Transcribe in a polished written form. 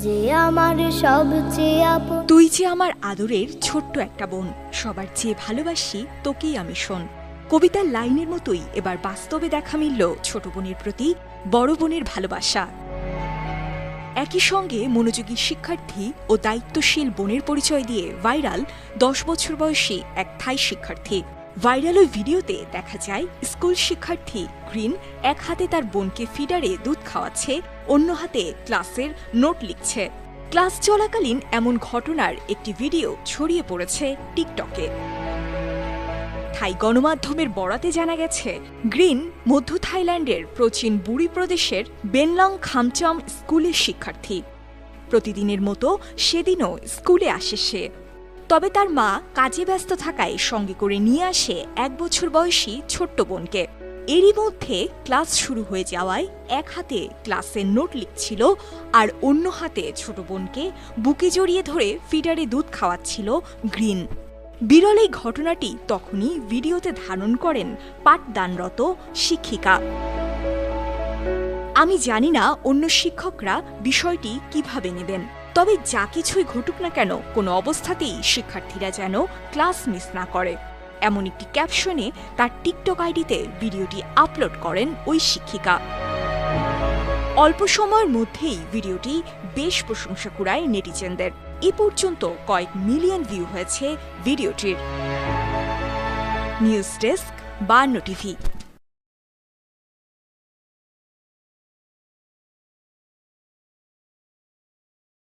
যে আমার সবচেয়ে আপন। তুই যে আমার আদরের ছোট্ট একটা বোন, সবার চেয়ে ভালোবাসি তোকেই আমি শোন। কবিতার লাইনের মতোই এবার বাস্তবে দেখা মিলল ছোট বোনের প্রতি বড় বোনের ভালোবাসা। একই সঙ্গে মনোযোগী শিক্ষার্থী ও দায়িত্বশীল বোনের পরিচয় দিয়ে ভাইরাল 10 বছর বয়সী এক থাই শিক্ষার্থী। ভাইরাল ওই ভিডিওতে দেখা যায় স্কুল শিক্ষার্থী গ্রিন এক হাতে তার বোনকে ফিডারে দুধ খাওয়াচ্ছে, অন্য হাতে ক্লাসের নোট লিখছে। ক্লাস চলাকালীন এমন ঘটনার একটি ভিডিও ছড়িয়ে পড়েছে টিকটকে। থাই গণমাধ্যমের বরাতে জানা গেছে, গ্রিন মধ্য থাইল্যান্ডের প্রাচীন বুড়ি প্রদেশের বেনলং খামচাম স্কুলের শিক্ষার্থী। প্রতিদিনের মতো সেদিনও স্কুলে আসে সে, তবে তার মা কাজে ব্যস্ত থাকায় সঙ্গে করে নিয়ে আসে 1 বছর বয়সী ছোট্ট বোনকে। এরই মধ্যে ক্লাস শুরু হয়ে যাওয়ায় এক হাতে ক্লাসের নোট লিখছিল আর অন্য হাতে ছোট বোনকে বুকে জড়িয়ে ধরে ফিডারে দুধ খাওয়াচ্ছিল গ্রিন। বিরল এই ঘটনাটি তখনই ভিডিওতে ধারণ করেন পাঠদানরত শিক্ষিকা। আমি জানি না অন্য শিক্ষকরা বিষয়টি কিভাবে নেবেন, তবে যা কিছুই ঘটুক না কেন কোনো অবস্থাতেই শিক্ষার্থীরা যেন ক্লাস মিস না করে, এমন একটি ক্যাপশনে তার টিকটক আইডিতে ভিডিওটি আপলোড করেন ওই শিক্ষিকা। অল্প সময়ের মধ্যেই ভিডিওটি বেশ প্রশংসা কুড়ায় নেটিজেনদের। এ পর্যন্ত কয়েক মিলিয়ন ভিউ হয়েছে ভিডিওটির। News desk 52 TV.